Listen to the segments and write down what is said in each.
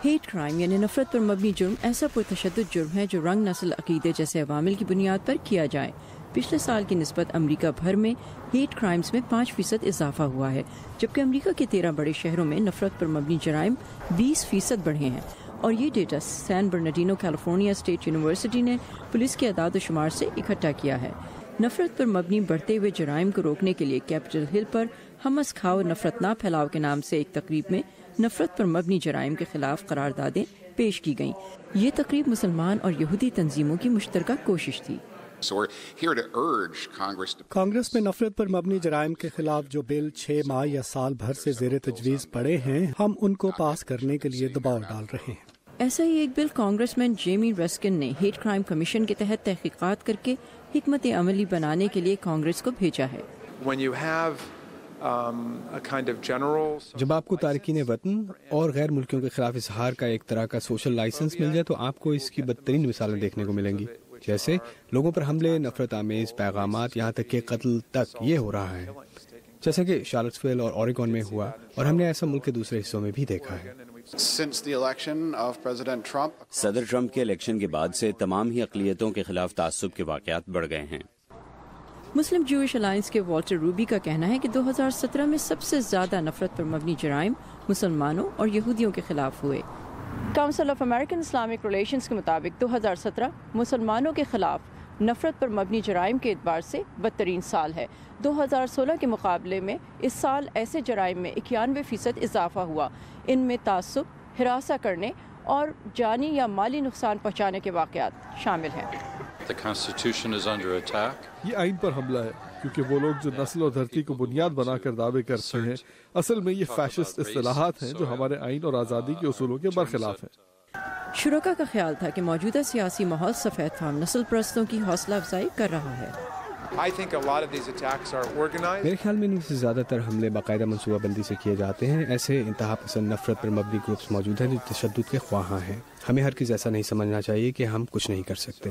Hate crime یعنی نفرت پر مبنی جرم ایسا پرتشدد جرم ہے جو رنگ، نسل، عقیدے جیسے عوامل کی بنیاد پر کیا جائے۔ پچھلے سال کی نسبت امریکہ بھر میں ہیٹ کرائمز میں 5% اضافہ ہوا ہے، جبکہ امریکہ کے 13 بڑے شہروں میں نفرت پر مبنی جرائم 20% بڑھے ہیں۔ اور یہ ڈیٹا سین برنارڈینو کیلیفورنیا اسٹیٹ یونیورسٹی نے پولیس کے اعداد و شمار سے اکٹھا کیا ہے۔ نفرت پر مبنی بڑھتے ہوئے جرائم کو روکنے کے لیے کیپٹل ہل پر ہم از کھاؤ نفرت نہ پھیلاؤ کے نام سے ایک تقریب میں نفرت پر مبنی جرائم کے خلاف قراردادیں پیش کی گئیں۔ یہ تقریب مسلمان اور یہودی تنظیموں کی مشترکہ کوشش تھی۔ کانگریس میں نفرت پر مبنی جرائم کے خلاف جو بل 6 ماہ یا سال بھر سے زیر تجویز پڑے ہیں، ہم ان کو پاس کرنے کے لیے دباؤ ڈال رہے ہیں۔ ایسا ہی ایک بل کانگریس مین جیمی ریسکن نے ہیٹ کرائم کمیشن کے تحت تحقیقات کر کے حکمت عملی بنانے کے لیے کانگریس کو بھیجا ہے۔ جب آپ کو تارکین وطن اور غیر ملکیوں کے خلاف اظہار کا ایک طرح کا سوشل لائسنس مل جائے تو آپ کو اس کی بدترین مثالیں دیکھنے کو ملیں گی، جیسے لوگوں پر حملے، نفرت آمیز پیغامات، یہاں تک کہ قتل تک یہ ہو رہا ہے، جیسا کہ شارلٹسویل اور اوریگون میں ہوا، اور ہم نے ایسا ملک کے دوسرے حصوں میں بھی دیکھا ہے۔ صدر ٹرمپ کے الیکشن کے بعد سے تمام ہی اقلیتوں کے خلاف تعصب کے واقعات بڑھ گئے ہیں۔ مسلم جوئش الائنس کے والٹر روبی کا کہنا ہے کہ 2017 میں سب سے زیادہ نفرت پر مبنی جرائم مسلمانوں اور یہودیوں کے خلاف ہوئے۔ Council of American Islamic relations کے مطابق 2017 مسلمانوں کے خلاف نفرت پر مبنی جرائم کے اعتبار سے بدترین سال ہے۔ 2016 کے مقابلے میں اس سال ایسے جرائم میں 91% اضافہ ہوا۔ ان میں تعصب، ہراساں کرنے اور جانی یا مالی نقصان پہنچانے کے واقعات شامل ہیں۔ یہ آئین پر حملہ ہے، کیونکہ وہ لوگ جو نسل اور دھرتی کو بنیاد بنا کر دعوے کرتے ہیں، اصل میں یہ فیشسٹ اصطلاحات ہیں جو ہمارے آئین اور آزادی کے اصولوں کے برخلاف ہیں۔ شرکا کا خیال تھا کہ موجودہ سیاسی ماحول سفید فام نسل پرستوں کی حوصلہ افزائی کر رہا ہے۔ میرے خیال میں ان سے زیادہ تر حملے باقاعدہ منصوبہ بندی سے کیے جاتے ہیں۔ ایسے انتہا پسند نفرت پر مبنی گروپس موجود ہیں جو تشدد کے خواہاں ہیں۔ ہمیں ہرگز ایسا نہیں سمجھنا چاہیے کہ ہم کچھ نہیں کر سکتے۔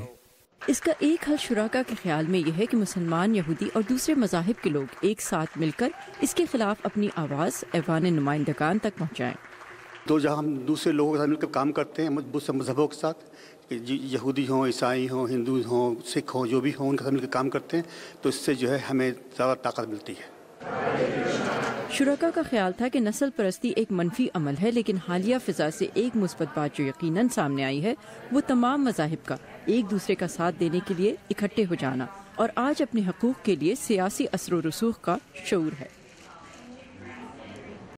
اس کا ایک حل شرکا کے خیال میں یہ ہے کہ مسلمان، یہودی اور دوسرے مذاہب کے لوگ ایک ساتھ مل کر اس کے خلاف اپنی آواز ایوان نمائندگان تک پہنچائیں۔ تو جہاں ہم دوسرے لوگوں کے ساتھ مل کر کام کرتے ہیں، دوسرے مذہبوں کے ساتھ، یہودی ہوں، عیسائی ہوں، ہندو ہوں، سکھ ہوں، جو بھی ہوں، ان کے ساتھ مل کر کام کرتے ہیں، تو اس سے جو ہے ہمیں زیادہ طاقت ملتی ہے۔ شرکا کا خیال تھا کہ نسل پرستی ایک منفی عمل ہے، لیکن حالیہ فضا سے ایک مثبت بات جو یقیناً سامنے آئی ہے وہ تمام مذاہب کا ایک دوسرے کا ساتھ دینے کے لیے اکٹھے ہو جانا اور آج اپنے حقوق کے لیے سیاسی اثر و رسوخ کا شعور ہے۔